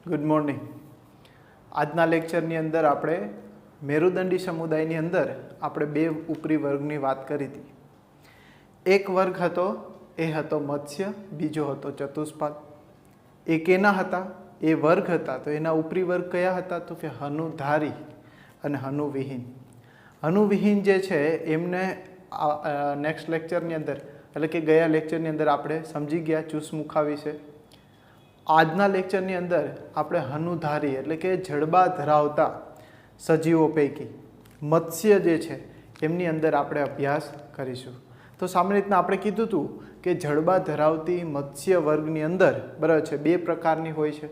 Good morning. આજના લેક્ચરની અંદર આપણે મેરુદંડી સમુદાયની અંદર આપણે બે ઉપરી વર્ગની વાત કરી હતી. એક વર્ગ હતો એ હતો મત્સ્ય, બીજો હતો ચતુષ્પાદ. એ કેના હતા? એ વર્ગ હતા. તો એના ઉપરી વર્ગ કયા હતા? તો કે હનુધારી અને હનુવિહીન. હનુવિહીન જે છે એમને નેક્સ્ટ લેક્ચરની અંદર એટલે કે ગયા લેક્ચરની અંદર આપણે સમજી ગયા ચૂસમુખા વિશે. આજના લેક્ચરની અંદર આપણે હનુધારી એટલે કે જડબા ધરાવતા સજીવો પૈકી મત્સ્ય જે છે એમની અંદર આપણે અભ્યાસ કરીશું. તો સામાન્ય રીતના આપણે કીધું હતું કે જડબા ધરાવતી મત્સ્ય વર્ગની અંદર બરાબર છે બે પ્રકારની હોય છે,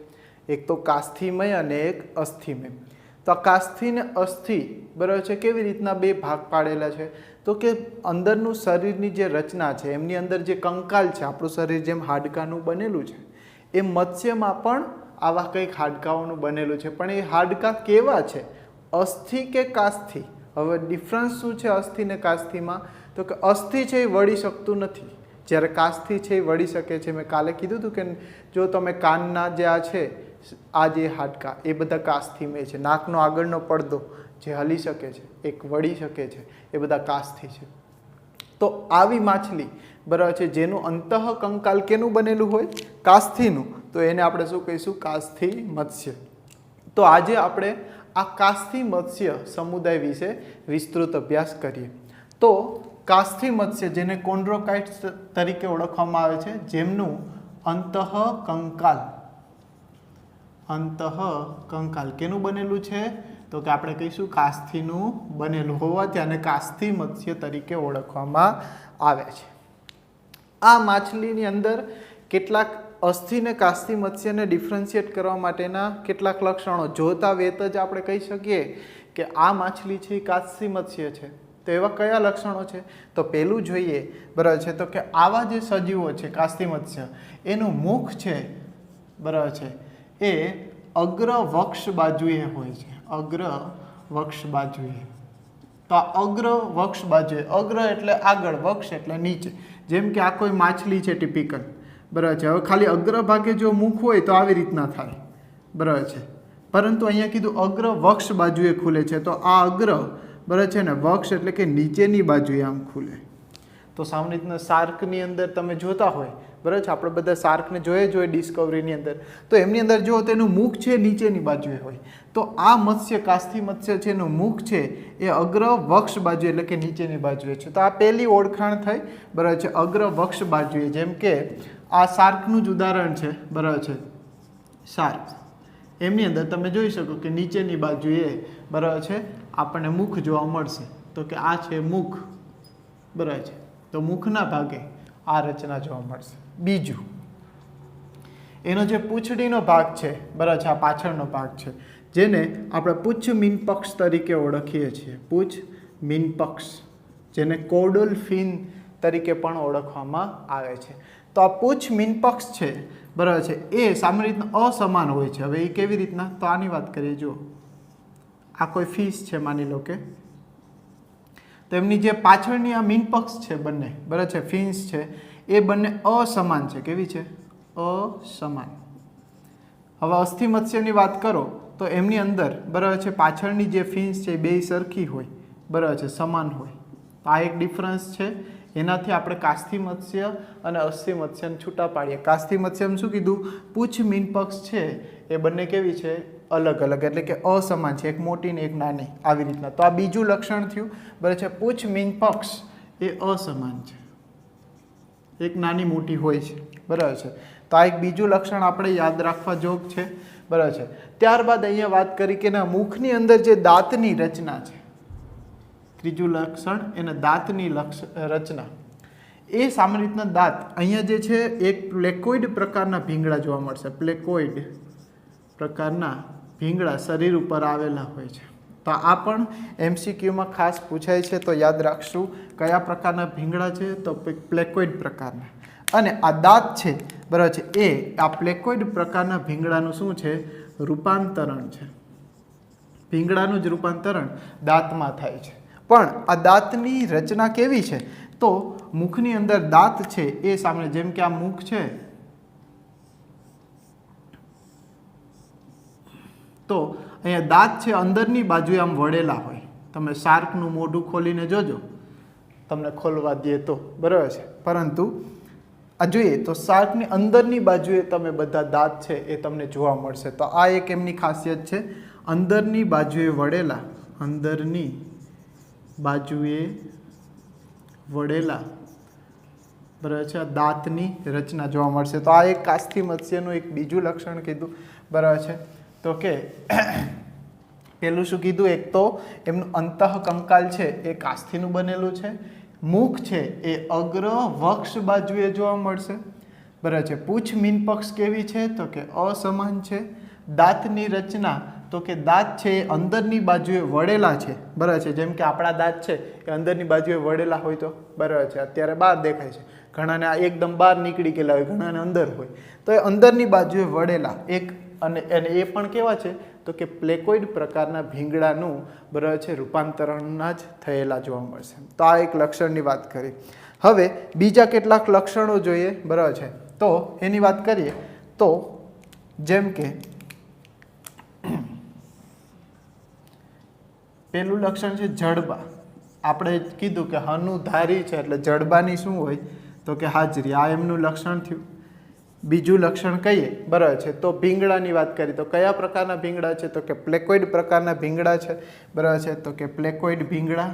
એક તો કાસ્થિમય અને એક અસ્થિમય. તો આ કાસ્થિ ને અસ્થિ બરાબર છે કેવી રીતના બે ભાગ પાડેલા છે? તો કે અંદરનું શરીરની જે રચના છે એમની અંદર જે કંકાલ છે, આપણું શરીર જેમ હાડકાનું બનેલું છે એ મત્સ્યમાં પણ આવા કંઈક હાડકાઓનું બનેલું છે. પણ એ હાડકા કેવા છે? અસ્થિ કે કાસ્થિ? હવે ડિફરન્સ શું છે અસ્થિ ને કાસ્થિમાં? તો કે અસ્થિ છે એ વળી શકતું નથી, જ્યારે કાસ્થિ છે એ વળી શકે છે. મેં કાલે કીધું હતું કે જો તમે કાનના જે આ છે આ જે હાડકા એ બધા કાસ્થિમય છે. નાકનો આગળનો પડદો જે હલી શકે છે, એક વળી શકે છે, એ બધા કાસ્થિ છે. તો આવી માછલી બરાબર છે જેનું અંતઃ કંકાલ કેનું બનેલું હોય? કાસ્થિનું. તો એને આપણે શું કહીશું? કાસ્થિ મત્સ્ય. તો આજે આપણે આ કાસ્થિ મત્સ્ય સમુદાય વિશે વિસ્તૃત અભ્યાસ કરીએ. તો કાસ્થિ મત્સ્ય જેને કોન્ડ્રોકાઇટ્સ તરીકે ઓળખવામાં આવે છે, જેમનું અંતઃ કંકાલ કેનું બનેલું છે? તો કે આપણે કહીશું કાસ્થિનું બનેલું હોવાથી આને કાસ્થિ મત્સ્ય તરીકે ઓળખવામાં આવે છે. આ માછલીની અંદર કેટલાક અસ્થિ ને કાસ્થિ મત્સ્યને ડિફરન્શિએટ કરવા માટેના કેટલાક લક્ષણો જોતા વેત જ આપણે કહી શકીએ કે આ માછલી છે એ કાસ્થિ મત્સ્ય છે. તો એવા કયા લક્ષણો છે? તો પહેલું જોઈએ બરાબર છે તો કે આવા જે સજીવો છે કાસ્થિ મત્સ્ય એનું મુખ છે બરાબર છે એ અગ્ર વક્ષ બાજુએ હોય છે. અગ્ર વક્ષ બાજુએ. તો આ અગ્ર વક્ષ બાજુએ, અગ્ર એટલે આગળ, વક્ષ એટલે નીચે. જેમ કે આ કોઈ માછલી છે ટિપિકલ બરાબર છે. હવે ખાલી અગ્ર ભાગે જો મુખ હોય તો આવી રીતના થાય બરાબર છે, પરંતુ અહીંયા કીધું અગ્ર વક્ષ બાજુએ ખુલે છે. તો આ અગ્ર બરાબર છે ને વક્ષ એટલે કે નીચેની બાજુએ આમ ખુલે. તો સામાન્ય રીતના શાર્કની અંદર તમે જોતા હોય બરાબર છે, આપણે બધા શાર્કને જોઈએ ડિસ્કવરીની અંદર, તો એમની અંદર જો તેનું મુખ છે નીચેની બાજુએ હોય. તો આ મત્સ્ય કાસ્થિ મત્સ્ય છે એનું મુખ છે એ અગ્ર વક્ષ બાજુ એટલે કે નીચેની બાજુએ છે. તો આ પહેલી ઓળખાણ થઈ બરાબર છે અગ્ર વક્ષ બાજુએ. જેમ કે આ શાર્કનું જ ઉદાહરણ છે બરાબર છે, શાર્ક એમની અંદર તમે જોઈ શકો કે નીચેની બાજુએ બરાબર છે આપણને મુખ જોવા મળશે. તો કે આ છે મુખ બરાબર છે, તો મુખના ભાગે આ રચના જોવા મળશે. બીજું એનો જે પૂંછડીનો ભાગ છે બરાબર છે, આ પાછળનો ભાગ છે જેને આપણે પૂછ મીનપક્ષ તરીકે ઓળખીએ છીએ. પૂછ મીનપક્ષ, જેને કોડલ ફિન તરીકે પણ ઓળખવામાં આવે છે. તો આ પૂછ મીનપક્ષ છે બરાબર છે એ સામાન્ય રીતના અસમાન હોય છે. હવે એ કેવી રીતના? તો આની વાત કરીએ. જો આ કોઈ ફિશ છે માની લો કે, તો એમની જે પાછળની આ મીનપક્ષ છે બંને બરાબર છે ફિન્સ છે એ બંને અસમાન છે. કેવી છે? અસમાન. હવે અસ્થિ મત્સ્યની વાત કરો તો એમની અંદર બરાબર છે પાછળની જે ફિન્સ છે એ બે સરખી હોય બરાબર છે, સમાન હોય. આ એક ડિફરન્સ છે. એનાથી આપણે કાસ્થિ મત્સ્ય અને અસ્થિ મત્સ્યને છૂટા પાડીએ. કાસ્થિ મત્સ્યમાં શું કીધું? પૂછ મીનપક્ષ છે એ બંને કેવી છે? અલગ અલગ એટલે કે અસમાન છે, એક મોટી ને એક નાની આવી રીતના. તો આ બીજું લક્ષણ થયું બરાબર છે. પૂછ મીનપક્ષ એ અસમાન છે, એક નાની મોટી હોય છે બરાબર છે. તો આ એક બીજું લક્ષણ આપણે યાદ રાખવા જોગ છે બરાબર છે. ત્યારબાદ અહીંયા વાત કરી કે એના મુખની અંદર જે દાંતની રચના છે, ત્રીજું લક્ષણ એને દાંતની રચના. એ સામાન્ય રીતના દાંત અહીંયા જે છે એક પ્લેકોઇડ પ્રકારના ભીંગડા જોવા મળશે. પ્લેકોઇડ પ્રકારના ભીંગડા શરીર ઉપર આવેલા હોય છે. તો આ પણ MCQમાં ખાસ પૂછાય છે, તો યાદ રાખશું કયા પ્રકારના ભીંગડા છે? તો પ્લેકોઇડ પ્રકારના. અને આ દાંત છે બરાબર છે એ આ પ્લેકોઇડ પ્રકારના ભીંગડાનું શું છે? રૂપાંતરણ છે. ભીંગડાનું જ રૂપાંતરણ દાંતમાં થાય છે. પણ આ દાંતની રચના કેવી છે? તો મુખની અંદર દાંત છે એ સામે, જેમ કે આ મુખ છે તો અહીંયા દાંત છે અંદરની બાજુએ આમ વળેલા હોય. તમે શાર્કનું મોઢું ખોલીને જોજો, તમને ખોલવા દે તો બરાબર છે. પરંતુ આ જોઈએ તો શાર્કની અંદરની બાજુએ તમે બધા દાંત છે એ તમને જોવા મળશે. તો આ એક એમની ખાસિયત છે, અંદરની બાજુએ વળેલા, અંદરની બાજુએ વળેલા બરાબર છે દાંતની રચના જોવા મળશે. તો આ એક કાસ્થિ મત્સ્યનું એક બીજું લક્ષણ કીધું બરાબર છે. તો કે પેલું શું કીધું, એક તો એમનું અંતઃકંકાલ છે એ કાસ્થિનું બનેલું છે, મુખ છે એ અગ્ર વક્ષ બાજુએ જોવા મળશે બરાબર છે. પૂંછ મીનપક્ષ કેવી છે તો કે અસમાન છે. દાંતની રચના તો કે દાંત છે એ અંદરની બાજુએ વળેલા છે બરાબર છે. જેમ કે આપણા દાંત છે એ અંદરની બાજુએ વળેલા હોય તો બરાબર છે, અત્યારે બહાર દેખાય છે, ઘણાને આ એકદમ બહાર નીકળી ગયેલા હોય, ઘણાને અંદર હોય. તો એ અંદરની બાજુએ વળેલા એક, અને એ પણ કેવા છે તો કે પ્લેકોઇડ પ્રકારના ભીંગડાનું બરાબર છે રૂપાંતરણના જ થયેલા જોવા મળશે. તો આ એક લક્ષણની વાત કરી. હવે બીજા કેટલાક લક્ષણો જોઈએ બરાબર છે. તો એની વાત કરીએ તો જેમ કે પેલું લક્ષણ છે જડબા. આપણે કીધું કે હનુધારી છે એટલે જડબાની શું હોય તો કે હાજરી, આ એમનું લક્ષણ થયું. બીજું લક્ષણ કહીએ બરાબર છે તો ભીંગડાની વાત કરી તો કયા પ્રકારના ભીંગડા છે તો કે પ્લેકોઇડ પ્રકારના ભીંગડા છે બરાબર છે. તો કે પ્લેકોઇડ ભીંગડા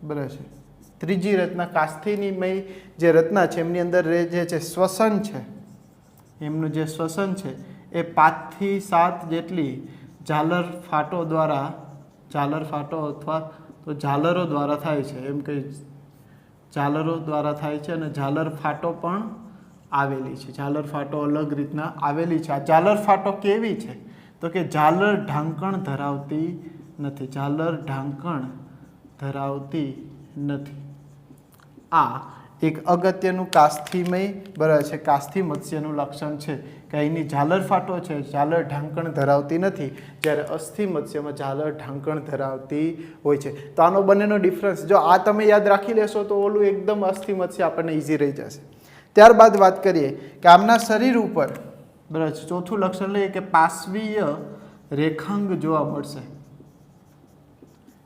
બરાબર છે. ત્રીજી રચના કાસ્થિનીમય જે રચના છે એમની અંદર જે છે શ્વસન છે, એમનું જે શ્વસન છે એ 5 થી 7 જેટલી ઝાલર ફાટો દ્વારા, ઝાલર ફાટો અથવા તો ઝાલરો દ્વારા થાય છે. એમ કહી ઝાલરો દ્વારા થાય છે અને ઝાલર ફાટો પણ આવેલી છે. ઝાલર ફાટો અલગ રીતના આવેલી છે. આ ઝાલર ફાટો કેવી છે તો કે ઝાલર ઢાંકણ ધરાવતી નથી, ઝાલર ઢાંકણ ધરાવતી નથી. આ એક અગત્યનું કાસ્થિમય બરાબર છે કાસ્થિ મત્સ્યનું લક્ષણ છે કે અહીંની ઝાલર ફાટો છે ઝાલર ઢાંકણ ધરાવતી નથી, જ્યારે અસ્થિ મત્સ્યમાં ઝાલર ઢાંકણ ધરાવતી હોય છે. તો આનો બંનેનો ડિફરન્સ જો આ તમે યાદ રાખી લેશો તો ઓલું એકદમ અસ્થિ મત્સ્ય આપણને ઇઝી રહી જશે. ત્યારબાદ વાત કરીએ કે આમના શરીર ઉપર બરાબર છે ચોથું લક્ષણ લઈએ કે પાર્શ્વીય રેખાંગ જોવા મળશે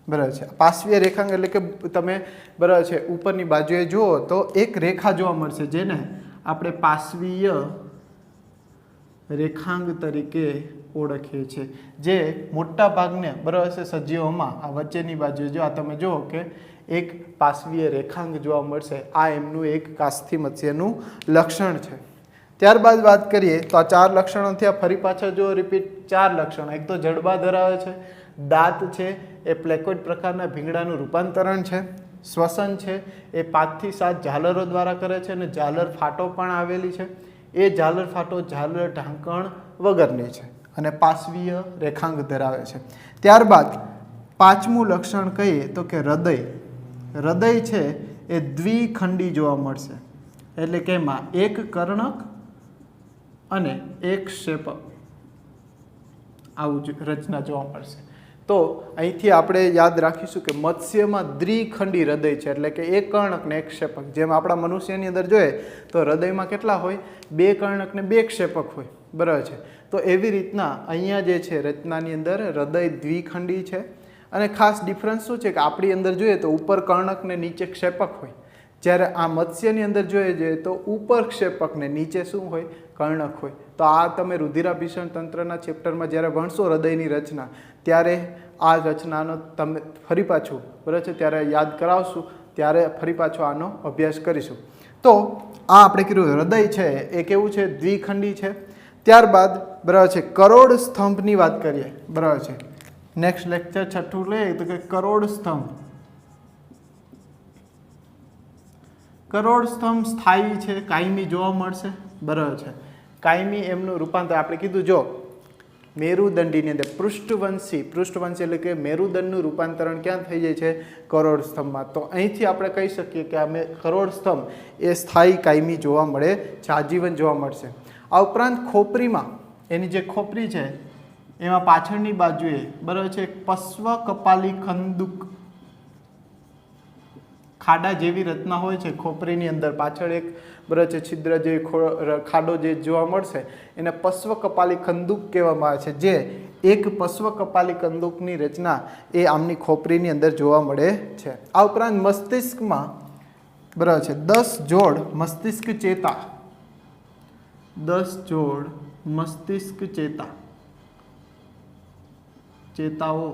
બરાબર છે. પાર્શ્વીય રેખાંગ એટલે કે તમે બરાબર છે ઉપરની બાજુએ જુઓ તો એક રેખા જોવા મળશે જેને આપણે પાર્શ્વીય રેખાંગ તરીકે ઓળખીએ છીએ, જે મોટા ભાગને બરાબર છે સજીવોમાં આ વચ્ચેની બાજુએ જો આ તમે જુઓ કે એક પાર્શ્વીય રેખાંગ જોવા મળશે. આ એમનું એક કાસ્થિ મત્સ્યનું લક્ષણ છે. ત્યારબાદ વાત કરીએ તો આ 4 લક્ષણો થયા. ફરી પાછા જો રિપીટ 4 લક્ષણો, એક તો જડબા ધરાવે છે, દાંત છે એ પ્લેકોઇડ પ્રકારના ભીંગડાનું રૂપાંતરણ છે, શ્વસન છે એ 5 થી 7 ઝાલરો દ્વારા કરે છે અને ઝાલર ફાટો પણ આવેલી છે. એ ઝાલર ફાટો ઝાલર ઢાંકણ વગરની છે અને પાર્શ્વીય રેખાંગ ધરાવે છે. ત્યારબાદ 5મું લક્ષણ કહીએ તો કે હૃદય. હૃદય છે એ દ્વિખંડી જોવા મળશે, એટલે કે એમાં એક કર્ણક અને એક ક્ષેપક આવું રચના જોવા મળશે. તો અહીંથી આપણે યાદ રાખીશું કે મત્સ્યમાં દ્વિખંડી હૃદય છે, એટલે કે એક કર્ણક ને એક ક્ષેપક. જેમ આપણા મનુષ્યની અંદર જોઈએ તો હૃદયમાં કેટલા હોય, 2 કર્ણક ને 2 ક્ષેપક હોય બરાબર છે. તો એવી રીતના અહીંયા જે છે રચનાની અંદર હૃદય દ્વિખંડી છે. અને ખાસ ડિફરન્સ શું છે કે આપણી અંદર જોઈએ તો ઉપર કર્ણક ને નીચે ક્ષેપક હોય, જ્યારે આ મત્સ્યની અંદર જોઈએ તો ઉપર ક્ષેપક ને નીચે શું હોય, કર્ણક હોય. તો આ તમે રુધિરાભિસરણ તંત્રના ચેપ્ટરમાં જ્યારે ભણશો હૃદયની રચના ત્યારે આ રચનાનો તમે ફરી પાછું બરાબર છે ત્યારે યાદ કરાવશું, ત્યારે ફરી પાછો આનો અભ્યાસ કરીશું. તો આ આપણે કીધું હૃદય છે એ કેવું છે, દ્વિખંડી છે. ત્યારબાદ બરાબર છે કરોડ સ્તંભની વાત કરીએ બરાબર છે. નેક્સ્ટ લેક્ચર 6થું લઈએ તો કે કરોડ સ્તંભ. કરોડ સ્તંભ સ્થાયી છે, કાયમી જોવા મળશે બરાબર છે. કાયમી એમનું રૂપાંતર આપણે કીધું જો મેરુદંડીની અંદર પૃષ્ઠવંશી એટલે કે મેરુદંડનું રૂપાંતરણ ક્યાં થઈ જાય છે, કરોડ સ્તંભમાં. તો અહીંથી આપણે કહી શકીએ કે આ કરોડ સ્તંભ એ સ્થાયી કાયમી જોવા મળે છે, આજીવન જોવા મળશે. આ ઉપરાંત ખોપરીમાં એની જે ખોપરી છે એમાં પાછળની બાજુએ બરાબર છે પશ્વ કપાલી ખંદુક ખાડા જેવી રચના હોય છે ખોપરીની અંદર, પાછળ એક બરાબર છે છિદ્ર જે ખાડો જે જોવા મળશે એને પશ્વ કપાલી કંદુક કહેવામાં આવે છે, જે એક પશ્વ કપાલી કંદુકની રચના એ આમની ખોપરીની અંદર જોવા મળે છે. આ ઉપરાંત મસ્તિષ્કમાં બરાબર છે 10 જોડ મસ્તિષ્ક ચેતા, 10 જોડ મસ્તિષ્ક ચેતાઓ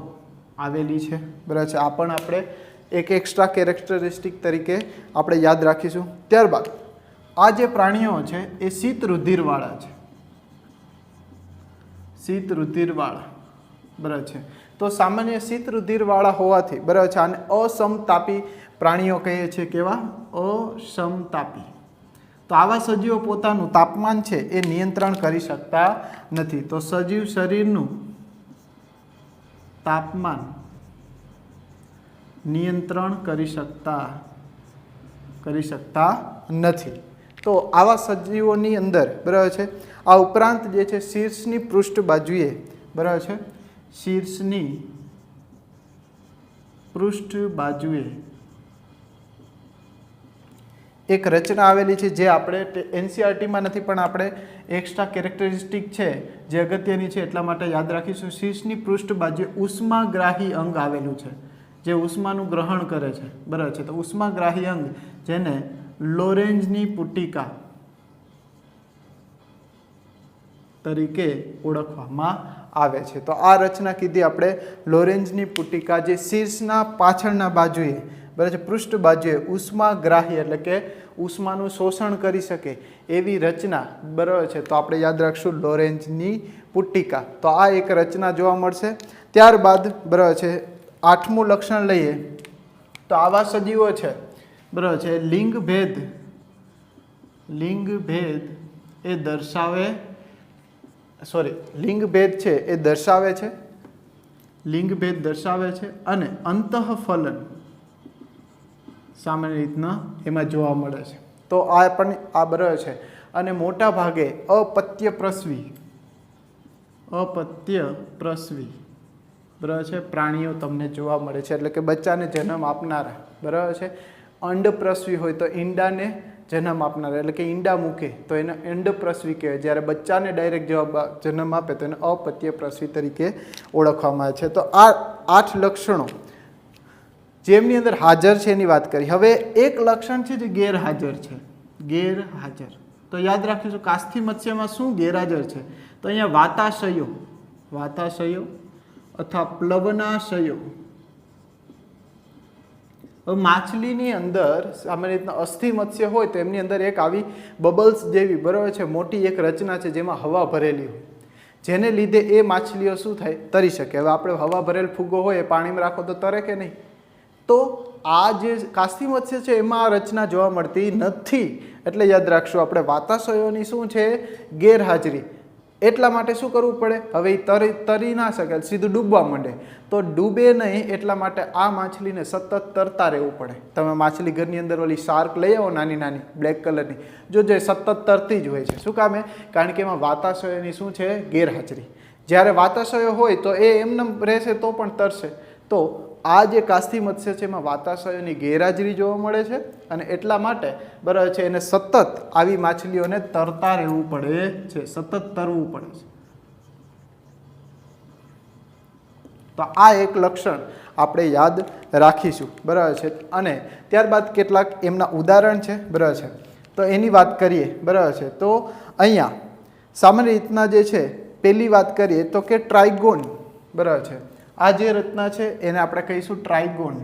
આવેલી છે. બરાબર છે. આ પણ આપણે એક એક્સ્ટ્રા કેરેક્ટરિસ્ટિક તરીકે આપણે યાદ રાખીશું. ત્યારબાદ આ જે પ્રાણીઓ છે એ શીત રુધિરવાળા છે, શીત રુધિરવાળા. બરાબર છે. તો સામાન્ય શીત રુધિરવાળા હોવાથી બરાબર છે આને અસમતાપી પ્રાણીઓ કહીએ છીએ. કેવા? અસમતાપી. તો આવા સજીવો પોતાનું તાપમાન છે એ નિયંત્રણ કરી શકતા નથી. તો સજીવ શરીરનું તાપમાન નિયંત્રણ કરી શકતા નથી. તો આવા સજીવોની અંદર બરાબર છે આ ઉપરાંત જે છે શીર્ષની પૃષ્ઠ બાજુએ બરાબર છે શીર્ષની પૃષ્ઠ બાજુએ એક રચના આવેલી છે જે આપણે એનસીઆરટીમાં નથી પણ આપણે એક્સ્ટ્રા કેરેક્ટરિસ્ટિક છે જે અગત્યની છે એટલા માટે યાદ રાખીશું. શીર્ષની પૃષ્ઠ બાજુએ ઉષ્માગ્રાહી અંગ આવેલું છે જે ઉષ્માનું ગ્રહણ કરે છે. બરાબર છે. તો ઉષ્માગ્રાહી અંગ જેને લોરેન્ઝની પુટિકા તરીકે ઓળખવામાં આવે છે. તો આ રચના કીધી આપણે લોરેન્ઝની પુટિકા, જે શીર્ષના પાછળના બાજુએ બરાબર છે પૃષ્ઠ બાજુએ ઉષ્માગ્રાહી એટલે કે ઉષ્માનું શોષણ કરી શકે એવી રચના બરાબર છે. તો આપણે યાદ રાખશું લોરેન્ઝની પુટિકા. તો આ એક રચના જોવા મળશે. ત્યારબાદ બરાબર છે 8મું લક્ષણ લઈએ તો આવા સજીવો છે બરાબર છે લિંગ ભેદ એ દર્શાવે છે અને અંતઃફલન સામાન્ય રીતના એમાં જોવા મળે છે. તો આ પણ આ બરાબર છે. અને મોટા ભાગે અપત્ય પ્રસવી બરાબર છે પ્રાણીઓ તમને જોવા મળે છે, એટલે કે બચ્ચાને જન્મ આપનારા. બરાબર છે. અંડપ્રસવી હોય તો ઈંડાને જન્મ આપનારા એટલે કે ઈંડા મૂકે તો એને અંડપ્રસવી કહેવાય. જ્યારે બચ્ચાને ડાયરેક્ટ જન્મ આપે તો એને અપત્ય પ્રસવી તરીકે ઓળખવામાં આવે છે. તો આ 8 લક્ષણો જેમની અંદર હાજર છે એની વાત કરી. હવે એક લક્ષણ છે જે ગેરહાજર છે. તો યાદ રાખીશું કાસ્થિ મત્સ્યમાં શું ગેરહાજર છે? તો અહીંયા વાતાશયો અથવા પ્લવનાશયો. માછલીની અંદર સામાન્ય રીતના અસ્થિ મત્સ્ય હોય તો એમની અંદર એક આવી બબલ્સ જેવી બરાબર છે મોટી એક રચના છે જેમાં હવા ભરેલી હોય, જેને લીધે એ માછલીઓ શું થાય? તરી શકે. હવે આપણે હવા ભરેલ ફુગ્ગો હોય એ પાણીમાં રાખો તો તરે કે નહીં? તો આ જે કાસ્થિ મત્સ્ય છે એમાં આ રચના જોવા મળતી નથી. એટલે યાદ રાખશું આપણે વાતાશયોની શું છે? ગેરહાજરી. એટલા માટે શું કરવું પડે? હવે એ તરી ના શકે, સીધું ડૂબવા માંડે. તો ડૂબે નહીં એટલા માટે આ માછલીને સતત તરતા રહેવું પડે. તમે માછલી ઘરની અંદર ઓલી શાર્ક લઈ આવો નાની નાની બ્લેક કલરની, જોજો સતત તરતી જ હોય છે. શું કામે? કારણ કે એમાં વાતાશયોની શું છે? ગેરહાજરી. જ્યારે વાતાશયો હોય તો એ એમને રહેશે તો પણ તરશે. તો આ જે કાસ્થિ મત્સ્ય છે એમાં વાતાશયોની ગેરહાજરી જોવા મળે છે અને એટલા માટે બરાબર છે એને સતત આવી માછલીઓને તરતા રહેવું પડે છે, સતત તરવું પડે છે. તો આ એક લક્ષણ આપણે યાદ રાખીશું. બરાબર છે. અને ત્યારબાદ કેટલાક એમના ઉદાહરણ છે. બરાબર છે. તો એની વાત કરીએ. બરાબર છે. તો અહીંયા સામાન્ય રીતના જે છે પહેલી વાત કરીએ તો કે ટ્રાઇગોન. બરાબર છે. આ જે રચના છે એને આપણે કહીશું ટ્રાઇગોન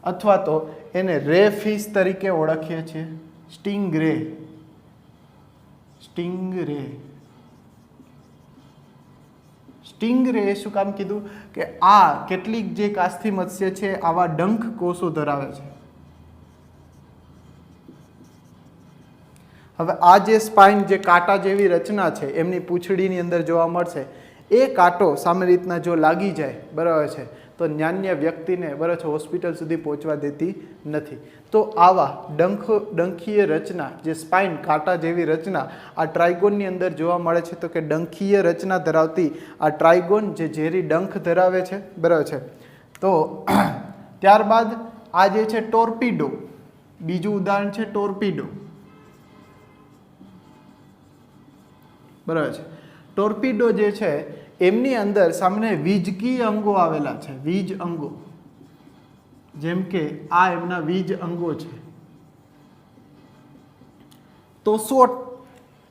અથવા તો એને રે ફિશ તરીકે ઓળખીએ છીએ. સ્ટિંગરે શું કામ કીધું? કે આ કેટલીક જે કાસ્થિ મત્સ્ય છે આવા ડંખ કોષો ધરાવે છે. હવે આ જે સ્પાઇન જે કાંટા જેવી રચના છે એમની પૂંછડીની અંદર જોવા મળશે. એ કાંટો સામાન્ય રીતના જો લાગી જાય બરાબર છે તો નાન્ય વ્યક્તિને બરાબર છે હોસ્પિટલ સુધી પહોંચવા દેતી નથી. તો આવા ડંખીય રચના જે સ્પાઇન કાંટા જેવી રચના આ ટ્રાઇગોનની અંદર જોવા મળે છે. તો કે ડંખીય રચના ધરાવતી આ ટ્રાઇગોન જે ઝેરી ડંખ ધરાવે છે. બરાબર છે. તો ત્યારબાદ આ જે છે ટોર્પીડો, બીજું ઉદાહરણ છે ટોર્પીડો, બરાબર છે. ટોર્પીડો જે છે એમની અંદર સામાન્ય વીજકીય અંગો આવેલા છે, વીજ અંગો, જેમ કે આ એમના વીજ અંગો છે. તો શોટ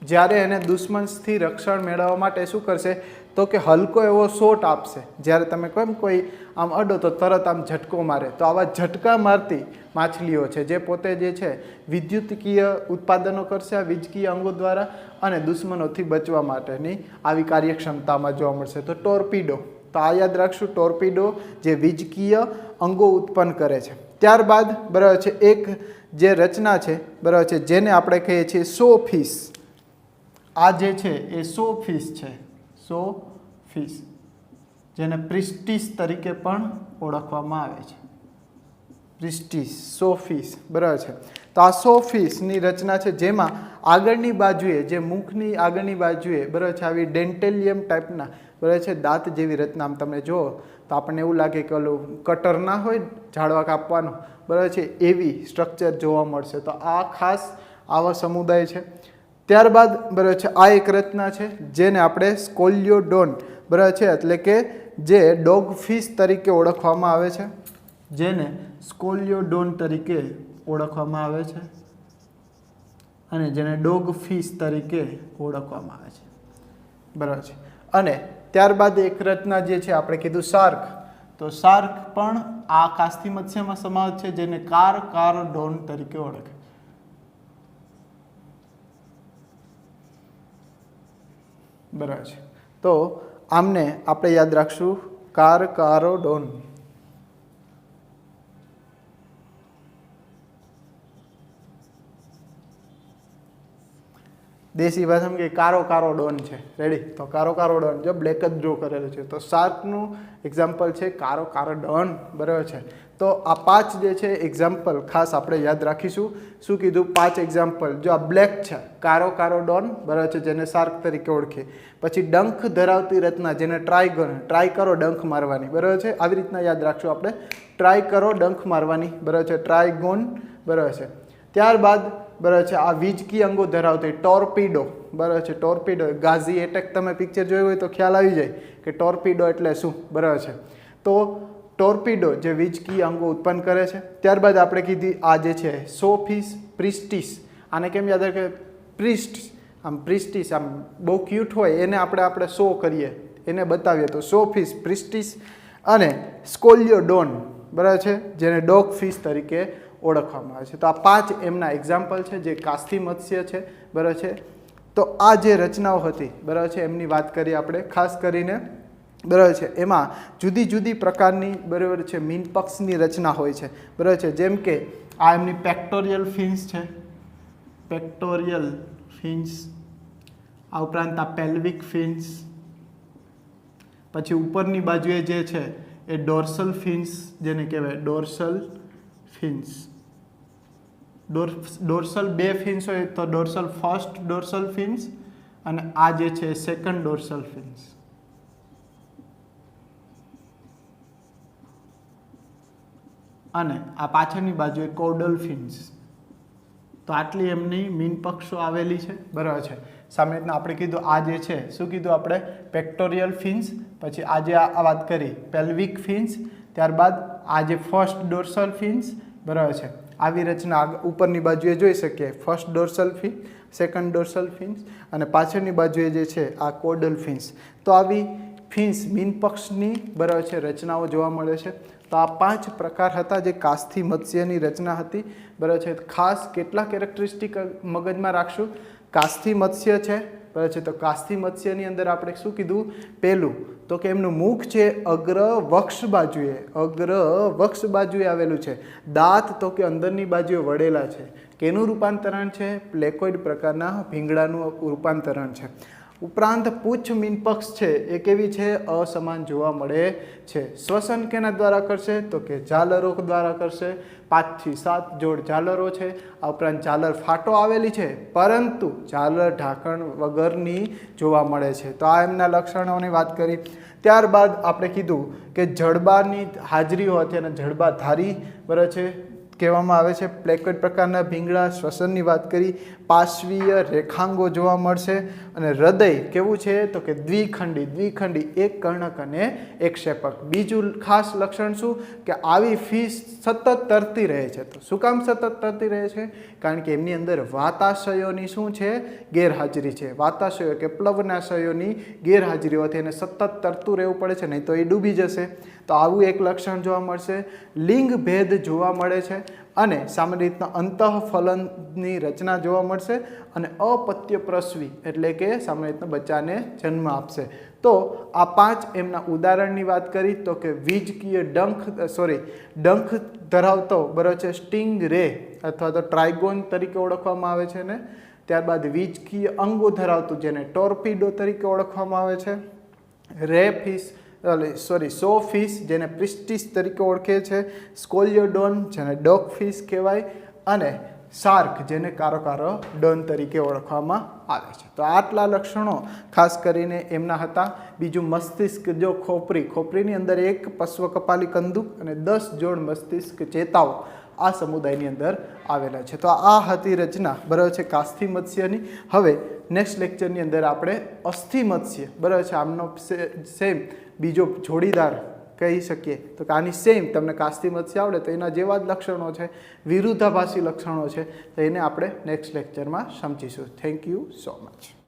જ્યારે એને દુશ્મનથી રક્ષણ મેળવવા માટે શું કરશે તો કે હલકો એવો શોટ આપશે. જ્યારે તમે કેમ કોઈ આમ અડો તો તરત આમ ઝટકો મારે, તો આવા ઝટકા મારતી માછલીઓ છે જે પોતે જે છે વિદ્યુતકીય ઉત્પાદનો કરશે આ વીજકીય અંગો દ્વારા અને દુશ્મનોથી બચવા માટેની આવી કાર્યક્ષમતામાં જોવા મળશે. તો ટોર્પીડો, તો આ યાદ રાખશું, ટોર્પીડો જે વીજકીય અંગો ઉત્પન્ન કરે છે. ત્યારબાદ બરાબર છે એક જે રચના છે બરાબર છે જેને આપણે કહીએ છીએ સો ફિશ. આ જે છે એ સો ફિશ છે, સો ફિશ, જેને પ્રિસ્ટીસ તરીકે પણ ઓળખવામાં આવે છે. પ્રિસ્ટીસ, સો ફિશ, બરાબર છે. તો આ સો ફિશની રચના છે જેમાં આગળની બાજુએ જે મુખની આગળની બાજુએ બરાબર છે આવી ડેન્ટેલિયમ ટાઈપના બરાબર છે દાંત જેવી રચના આમ તમે જુઓ તો આપણને એવું લાગે કે ઓલું કટર ના હોય ઝાડવા કાપવાનું બરાબર છે એવી સ્ટ્રક્ચર જોવા મળશે. તો આ ખાસ આવા સમુદાય છે. ત્યારબાદ બરાબર છે આ એક રચના છે જેને આપણે સ્કોલિયોડોન બરાબર છે એટલે કે જે ડોગ ફિશ તરીકે ઓળખવામાં આવે છે, જેને સ્કોલિયોડોન તરીકે ઓળખવામાં આવે છે અને જેને ડોગ ફિશ તરીકે ઓળખવામાં આવે છે, બરાબર છે. અને ત્યારબાદ એક રચના જે છે આપણે કીધું શાર્ક. તો શાર્ક પણ આ કાસ્થી મત્સ્યમાં સમાવેશ છે જેને કારકારોડોન તરીકે ઓળખે. બરાબર છે. તો આમને આપણે યાદ રાખશું કારકારોડોન. દેશી ભાષામાં કે કારોકારોડોન છે, રેડી. તો કારોકારોડોન જો બ્લેક જ ડ્રો કરેલું છે. તો શાર્કનું એક્ઝામ્પલ છે કારોકારોડોન, બરાબર છે. તો આ 5 જે છે એક્ઝામ્પલ ખાસ આપણે યાદ રાખીશું. શું કીધું? 5 એક્ઝામ્પલ. જો આ બ્લેક છે કારોકારોડોન, બરાબર છે, જેને શાર્ક તરીકે ઓળખે. પછી ડંખ ધરાવતી રચના જેને ટ્રાય કરો ડંખ મારવાની, બરાબર છે. આવી રીતના યાદ રાખશું આપણે, ટ્રાય કરો ડંખ મારવાની, બરાબર છે, ટ્રાયગોન, બરાબર છે. ત્યારબાદ બરાબર છે આ વીજકીય અંગો ધરાવતી ટોર્પીડો, બરાબર છે. ટોર્પીડો ગાઝી એટેક તમે પિક્ચર જોયું હોય તો ખ્યાલ આવી જાય કે ટોર્પીડો એટલે શું, બરાબર છે. તો ટોર્પીડો જે વીજકીય અંગો ઉત્પન્ન કરે છે. ત્યારબાદ આપણે કીધી આ જે છે સો ફિશ પ્રિસ્ટીસ. આને કેમ યાદ રાખે? પ્રિસ્ટ, આમ પ્રિસ્ટીસ આમ બહુ ક્યુટ હોય એને આપણે સો કરીએ, એને બતાવીએ તો સો ફિશ પ્રિસ્ટીસ. અને સ્કોલિયોડોન, બરાબર છે, જેને ડોગ ફિશ તરીકે ઓળખવામાં આવે છે. તો આ 5 એમના એક્ઝામ્પલ છે જે કાસ્થી મત્સ્ય છે, બરાબર છે. તો આ જે રચનાઓ હતી, બરાબર છે, એમની વાત કરીએ આપણે ખાસ કરીને, બરાબર છે. એમાં જુદી જુદી પ્રકારની, બરાબર છે, મીનપક્ષની રચના હોય છે, બરાબર છે. જેમ કે આ એમની પેક્ટોરિયલ ફિન્સ છે, પેક્ટોરિયલ ફિન્સ. આ ઉપરાંત આ પેલ્વિક ફિન્સ. પછી ઉપરની બાજુએ જે છે એ ડોર્સલ ફિન્સ, જેને કહેવાય ડોર્સલ ફિન્સ. ડોર્સલ 2 ફિન્સ હોય તો ડોર્સલ ફર્સ્ટ ડોર્સલ ફિન્સ અને આ જે છે સેકન્ડ ડોર્સલ ફિન્સ. અને આ પાછળની બાજુએ કોડલ ફિન્સ. તો આટલી એમની મીનપક્ષો આવેલી છે, બરાબર છે. સામે રીતના આપણે કીધું આ જે છે શું કીધું આપણે? પેક્ટોરિયલ ફિન્સ. પછી આજે આ વાત કરી પેલ્વિક ફિન્સ. ત્યારબાદ આ જે ફર્સ્ટ ડોર્સલ ફિન્સ, બરાબર છે. આવી રચના ઉપરની બાજુએ જોઈ શકીએ, first dorsal fin, second dorsal fins અને પાછળની બાજુએ જે છે આ કોડલ ફિન્સ. તો આવી ફિન્સ મીનપક્ષની, બરાબર છે, રચનાઓ જોવા મળે છે. તો આ 5 પ્રકાર હતા જે કાસ્થી મત્સ્યની રચના હતી, બરાબર છે. ખાસ કેટલા કેરેક્ટરિસ્ટિક મગજમાં રાખશું? કાસ્થી મત્સ્ય છે, બરાબર છે. તો કાસ્થી મત્સ્યની અંદર આપણે શું કીધું? પહેલું તો કે એમનું મુખ છે અગ્ર વક્ષ બાજુએ, અગ્ર વક્ષ બાજુએ આવેલું છે. દાંત તો કે અંદરની બાજુએ વળેલા છે. કેનું રૂપાંતરણ છે? પ્લેકોઇડ પ્રકારના ભીંગડાનું રૂપાંતરણ છે. ઉપરાંત પૂંછ મીનપક્ષ છે એ કેવી છે? અસમાન જોવા મળે છે. શ્વસન કેના દ્વારા કરશે? તો કે ઝાલરો દ્વારા કરશે. 5 થી 7 જોડ ઝાલરો છે. આ ઉપરાંત ઝાલર ફાટો આવેલી છે, પરંતુ ઝાલર ઢાંકણ વગરની જોવા મળે છે. તો આ એમના લક્ષણોની વાત કરી. ત્યારબાદ આપણે કીધું કે જડબાની હાજરી હોવાથી અને જડબાધારી બરાબર છે કહેવામાં આવે છે. પ્લેકેટ પ્રકારના ભીંગડા. શ્વસનની વાત કરી. પાર્શ્વીય રેખાંગો જોવા મળશે. અને હૃદય કેવું છે? તો કે દ્વિખંડી, એક કર્ણક અને એક ક્ષેપક. બીજું ખાસ લક્ષણ શું? કે આવી ફિશ સતત તરતી રહે છે. તો શું કામ સતત તરતી રહે છે? કારણ કે એમની અંદર વાતાશયોની શું છે? ગેરહાજરી છે. વાતાશયો કે પ્લવનાશયોની ગેરહાજરી હોવાથી એને સતત તરતું રહેવું પડે છે, નહીં તો એ ડૂબી જશે. તો આવું એક લક્ષણ જોવા મળશે. લિંગ ભેદ જોવા મળે છે અને સામાન્ય રીતના અંતઃફલનની રચના જોવા મળશે અને અપત્ય પ્રસવી એટલે કે સામાન્ય રીતના બચ્ચાને જન્મ આપશે. તો આ 5 એમના ઉદાહરણની વાત કરી તો કે વીજકીય ડંખ ધરાવતો બરાબર છે સ્ટિંગ રે અથવા તો ટ્રાયગોન તરીકે ઓળખવામાં આવે છે ને. ત્યારબાદ વીજકીય અંગો ધરાવતું જેને ટોર્પિડો તરીકે ઓળખવામાં આવે છે. રે ફિશ સો ફિશ જેને પ્રિસ્ટિસ તરીકે ઓળખે છે. સ્કોલિયોડોન જેને ડોગ ફિશ કહેવાય અને શાર્ક જેને કારોકારોડોન તરીકે ઓળખવામાં આવે છે. તો આટલા લક્ષણો ખાસ કરીને એમના હતા. બીજું મસ્તિષ્ક, જો ખોપરીની અંદર એક પશ્વ કપાલી કંદુક અને 10 જોડ મસ્તિષ્ક ચેતાઓ આ સમુદાયની અંદર આવેલા છે. તો આ હતી રચના બરાબર છે કાસ્થિ મત્સ્યની. હવે નેક્સ્ટ લેક્ચરની અંદર આપણે અસ્થિ મત્સ્ય બરાબર છે આમનો સેમ બીજો જોડીદાર કહી શકીએ તો કે આની સેમ તમને કાસ્થિ મત્સ્ય આવડે તો એના જેવા જ લક્ષણો છે, વિરુદ્ધાભાસી લક્ષણો છે, તો એને આપણે નેક્સ્ટ લેક્ચરમાં સમજીશું. Thank you so much.